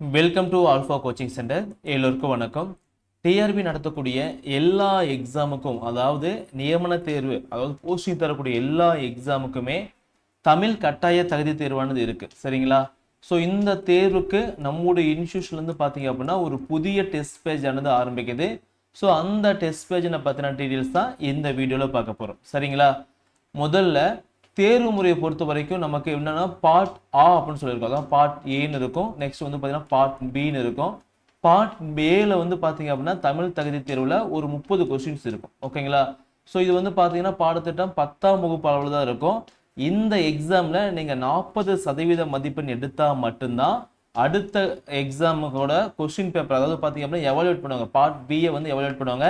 Welcome to alpha coaching centre. எல்லோருக்கும் வணக்கம். TRP நடத்தக்கூடிய எல்லா எக்ஸாமுக்கும், அதாவது நியமன தேர்வு, அதாவது போஸ்டிங் தரக்கூடிய எல்லா எக்ஸாமுக்குமே தமிழ் கட்டாய தகுதி தேர்வானது இருக்கு. சரிங்களா? ஸோ இந்த தேர்வுக்கு நம்முடைய இன்ஸ்டியூஷன்லேருந்து பார்த்தீங்க அப்படின்னா ஒரு புதிய டெஸ்ட் பேஜ் ஆனது ஆரம்பிக்குது. ஸோ அந்த டெஸ்ட் பேஜை பற்றின டீட்டெயில்ஸ் தான் இந்த வீடியோவில் பார்க்க போகிறோம். சரிங்களா? முதல்ல தேர்வு முறையை பொறுத்த வரைக்கும் நமக்கு என்னன்னா பார்ட் ஆ அப்படின்னு சொல்லியிருக்கோம். அதான் பார்ட் ஏன்னு இருக்கும். நெக்ஸ்ட் வந்து பார்த்தீங்கன்னா பார்ட் பின்னு இருக்கும். பார்ட் ஏல வந்து பார்த்தீங்க அப்படின்னா தமிழ் தகுதி தேர்வில் ஒரு 30 கொஸ்டின்ஸ் இருக்கும். ஓகேங்களா? ஸோ இது வந்து பார்த்தீங்கன்னா பாடத்திட்டம் 10ஆம் வகுப்பு அளவில் தான் இருக்கும். இந்த எக்ஸாமில் நீங்கள் 40% மதிப்பெண் எடுத்தால் மட்டும்தான் அடுத்த எக்ஸாமுக்கோட கொஸ்டின் பேப்பர், அதாவது பார்த்தீங்க அப்படின்னா எவாலுவேட் பண்ணுவாங்க. பார்ட் பியை வந்து எவாலுவேட் பண்ணுவாங்க.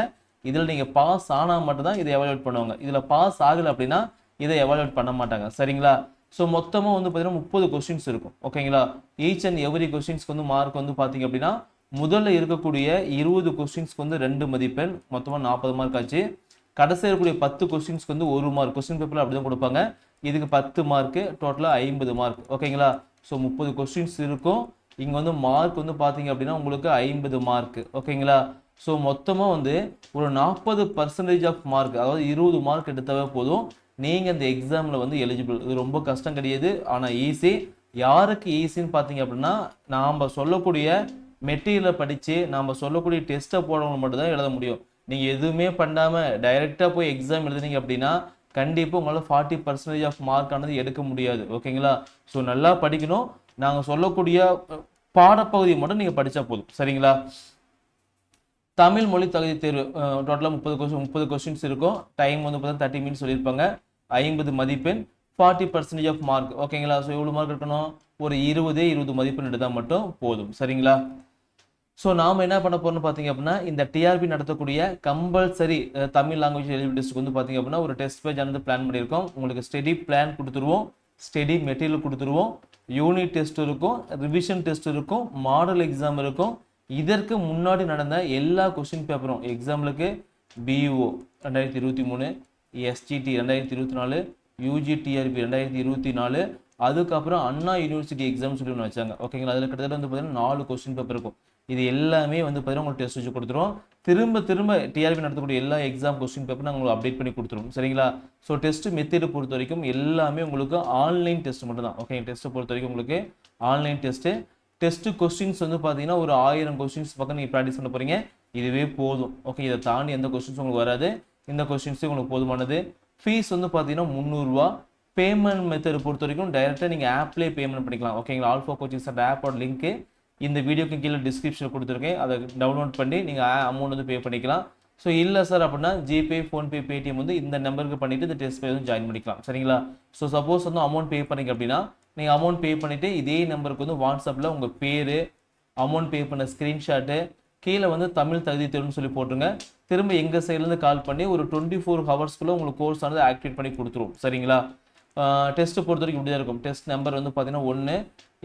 இதில் நீங்கள் பாஸ் ஆனால் மட்டும்தான் இதை எவாலுவேட் பண்ணுவாங்க. இதில் பாஸ் ஆகலை அப்படின்னா இதை எவாலுவேட் பண்ண மாட்டாங்க. சரிங்களா? ஸோ மொத்தமாக வந்து பார்த்தீங்கன்னா 30 கொஸ்டின்ஸ் இருக்கும். ஓகேங்களா? ஈச் அண்ட் எவ்ரி கொஸ்டின்ஸ்க்கு வந்து மார்க் வந்து பார்த்தீங்க அப்படின்னா முதல்ல இருக்கக்கூடிய 20 கொஸ்டின்ஸ்க்கு வந்து 2 மதிப்பெண், மொத்தமாக 40 மார்க் ஆச்சு. கடைசி இருக்கக்கூடிய 10 கொஸ்டின்ஸ்க்கு வந்து 1 மார்க். கொஸ்டின் பேப்பரில் அப்படி தான் கொடுப்பாங்க. இதுக்கு 10 மார்க்கு, டோட்டலாக 50 மார்க். ஓகேங்களா? ஸோ 30 கொஸ்டின்ஸ் இருக்கும். இங்கே வந்து மார்க் வந்து பார்த்தீங்க அப்படின்னா உங்களுக்கு 50 மார்க். ஓகேங்களா? ஸோ மொத்தமாக வந்து ஒரு 40% ஆஃப் மார்க், அதாவது 20 மார்க் எடுத்தாவே போதும், நீங்கள் இந்த எக்ஸாமில் வந்து எலிஜிபிள். இது ரொம்ப கஷ்டம் கிடையாது, ஆனால் ஈஸி. யாருக்கு ஈஸின்னு பார்த்தீங்க அப்படின்னா நாம் சொல்லக்கூடிய மெட்டீரியலை படித்து நாம் சொல்லக்கூடிய டெஸ்ட்டை போடவங்க மட்டும்தான் எழுத முடியும். நீங்கள் எதுவுமே பண்ணாமல் டைரெக்டாக போய் எக்ஸாம் எழுதுனீங்க அப்படின்னா கண்டிப்பாக உங்களால் 40% ஆஃப் மார்க் ஆனது எடுக்க முடியாது. ஓகேங்களா? ஸோ நல்லா படிக்கணும். நாங்கள் சொல்லக்கூடிய பாடப்பகுதியை மட்டும் நீங்கள் படித்தா போதும். சரிங்களா? தமிழ் மொழி தகுதி தேர்வு டோட்டலாக 30 கொஸ்டின்ஸ் இருக்கும். டைம் வந்து பார்த்தீங்கன்னா 30 மினிட்ஸ் சொல்லியிருப்பாங்க. 50 மதிப்பெண், 40% ஆஃப் மார்க். ஓகேங்களா? ஸோ எவ்வளோ மார்க் இருக்கணும்? ஒரு 20 மதிப்பெண் எடுத்தால் மட்டும் போதும். சரிங்களா? ஸோ நாம் என்ன பண்ண போகிறோம்னு பார்த்தீங்க அப்படின்னா இந்த டிஆர்பி நடத்தக்கூடிய கம்பல்சரி தமிழ் லாங்குவேஜ் எலிஜிபிலிட்டி டெஸ்ட்டுக்கு வந்து பார்த்தீங்க அப்படின்னா ஒரு டெஸ்ட் பேஜ் ஆனது பிளான் பண்ணியிருக்கோம். உங்களுக்கு ஸ்டடி பிளான் கொடுத்துருவோம், ஸ்டடி மெட்டீரியல் கொடுத்துருவோம், யூனிட் டெஸ்ட் இருக்கும், ரிவிஷன் டெஸ்ட் இருக்கும், மாடல் எக்ஸாம் இருக்கும். இதற்கு முன்னாடி நடந்த எல்லா கொஸ்டின் பேப்பரும் எக்ஸாம்பிளுக்கு பிஇஓ 2023, எஸ்ஜிடி 2024, யூஜிடிஆர்பி 2024, அதுக்கப்புறம் அண்ணா யூனிவர்சிட்டி எக்ஸாம் சொல்லி ஒன்று வச்சாங்க. ஓகேங்களா? அதில் கிட்டத்தட்ட வந்து பார்த்தீங்கன்னா 4 கொஸ்டின் பேப்பர் இருக்கும். இது எல்லாமே வந்து பார்த்தீங்கன்னா உங்களுக்கு டெஸ்ட் வச்சு கொடுத்துருவோம். திரும்ப டிஆர்பி நடத்தக்கூடிய எல்லா எக்ஸாம் கொஸ்டின் பேப்பர் நாங்கள் உங்களுக்கு அப்டேட் பண்ணி கொடுத்துருவோம். சரிங்களா? ஸோ டெஸ்ட் மெத்தேடு பொறுத்த வரைக்கும் எல்லாமே உங்களுக்கு ஆன்லைன் டெஸ்ட் மட்டும் தான். ஓகே, டெஸ்ட்டை பொறுத்த வரைக்கும் உங்களுக்கு ஆன்லைன் டெஸ்ட் கொஸ்டின்ஸ் வந்து பார்த்தீங்கன்னா ஒரு 1000 கொஸ்டின்ஸ் பக்கம் நீங்கள் ப்ராக்டிஸ் பண்ண போகிறீங்க. இதுவே போதும். ஓகே, இதை தாண்டி எந்த கொஸ்டின்ஸ் உங்களுக்கு வராது. இந்த கொஸ்டின்ஸே உங்களுக்கு போதுமானது. ஃபீஸ் வந்து பார்த்தீங்கன்னா 300 ரூபா. பேமெண்ட் மெத்தட் பொறுத்த வரைக்கும் டைரெக்டாக நீங்கள் ஆப்லேயே பேமெண்ட் பண்ணிக்கலாம். ஓகேங்களா? ஆல்ஃபா கோச்சிங் சென்டர் ஆப்போட லிங்க்கு இந்த வீடியோக்கு கீழே டிஸ்கிரிப்ஷனில் கொடுத்துருக்கேன். அதை டவுன்லோட் பண்ணி நீங்கள் அமௌண்ட் வந்து பே பண்ணிக்கலாம். ஸோ இல்லை சார் அப்படின்னா ஜிபே, ஃபோன்பே, பேடிஎம் வந்து இந்த நம்பருக்கு பண்ணிவிட்டு இந்த டெஸ்ட் பேஜ் வந்து ஜாயின் பண்ணிக்கலாம். சரிங்களா? ஸோ சப்போஸ் வந்து அமௌண்ட் பே பண்ணிங்க அப்படின்னா நீங்கள் அமௌண்ட் பே பண்ணிவிட்டு இதே நம்பருக்கு வந்து வாட்ஸ்அப்பில் உங்கள் பேர், அமௌண்ட் பே பண்ண ஸ்க்ரீன்ஷாட்டு, கீழே வந்து தமிழ் தகுதி தேர்வுன்னு சொல்லி போட்டுருங்க. திரும்ப எங்கள் சைட்லேருந்து கால் பண்ணி ஒரு 24 ஹவர்ஸ்க்குள்ளே உங்களுக்கு கோர்ஸ் ஆனது ஆக்டிவேட் பண்ணி கொடுத்துருவோம். சரிங்களா? டெஸ்ட்டு பொறுத்த வரைக்கும் இப்படி தான் இருக்கும். டெஸ்ட் நம்பர் வந்து பார்த்தீங்கன்னா 1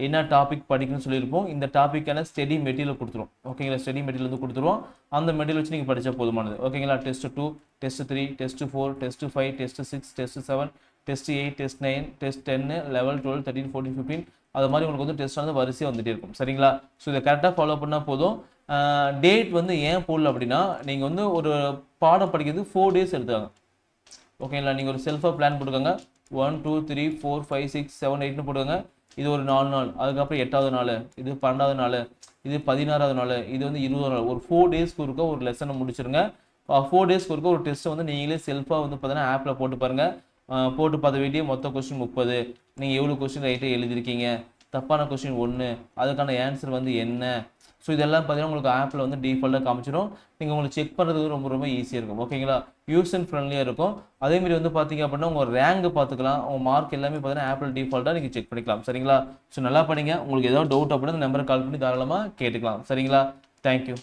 என்ன டாபிக் படிக்கணும்னு சொல்லியிருப்போம். இந்த டாப்பிக்கான ஸ்டடி மெட்டீரியல் கொடுத்துருவோம். ஓகேங்களா? ஸ்டடி மெட்டீரியல் வந்து கொடுத்துருவோம். அந்த மெட்டீரியல் வச்சு நீங்கள் படித்தா போதுமானது. ஓகேங்களா? Test 2, test 3, test 4, test 5, test 6, test 7, test 8, test 9, test 10, level 12, 13, 14, 15 அது மாதிரி உங்களுக்கு வந்து டெஸ்ட் வந்து வரிசையாக வந்துகிட்டே இருக்கும். சரிங்களா? ஸோ இதை கரெக்டாக ஃபாலோ பண்ணால் போதும். டேட் வந்து ஏன் போடல அப்படின்னா நீங்கள் வந்து ஒரு பாடம் படிக்கிறது 4 டேஸ் எடுத்தாங்க. ஓகேங்களா? நீங்கள் ஒரு செல்ஃபாக பிளான் போட்டுக்கோங்க. 1 2 3 4 5 6 7 8ன்னு போடுங்க. இது ஒரு 4 நாள், அதுக்கப்புறம் 8வது நாள், இது 12வது நாள், இது 16வது நாள், இது வந்து 20வது நாள். ஒரு 4 டேஸ்க்கு இருக்க ஒரு லெசனை முடிச்சிருங்க. 4 டேஸ்க்கு இருக்க ஒரு டெஸ்ட்டை வந்து நீங்களே செல்ஃபாக வந்து பார்த்தீங்கன்னா ஆப்பில் போட்டு பாருங்கள். போட்டு பார்த்த வேண்டிய மொத்த கொஸ்டின் 30. நீங்கள் எவ்வளோ கொஸ்டின் ரைட்டாக எழுதிருக்கீங்க, தப்பான கொஸ்டின் 1, அதுக்கான ஆன்சர் வந்து என்ன. ஸோ இதெல்லாம் பார்த்தீங்கன்னா உங்களுக்கு ஆப்பில் வந்து டிஃபால்ட்டாக காமிச்சிடும். நீங்கள் உங்களுக்கு செக் பண்ணுறதுக்கு ரொம்ப ஈஸியாக இருக்கும். ஓகேங்களா? யூஸ் அண்ட் ஃப்ரெண்ட்லியாக இருக்கும். அதேமாதிரி வந்து பார்த்தீங்க அப்படின்னா உங்கள் ரேங்க் பார்த்துக்கலாம். உங்கள் மார்க் எல்லாமே பார்த்தீங்கன்னா ஆப்பில் டிஃபால்ட்டாக நீங்கள் செக் பண்ணிக்கலாம். சரிங்களா? ஸோ நல்லா படிங்க. உங்களுக்கு ஏதாவது டவுட் அப்படின்னா இந்த நம்பரை கால் பண்ணி தாராளமாக கேட்டுக்கலாம். சரிங்களா? தேங்க்யூ.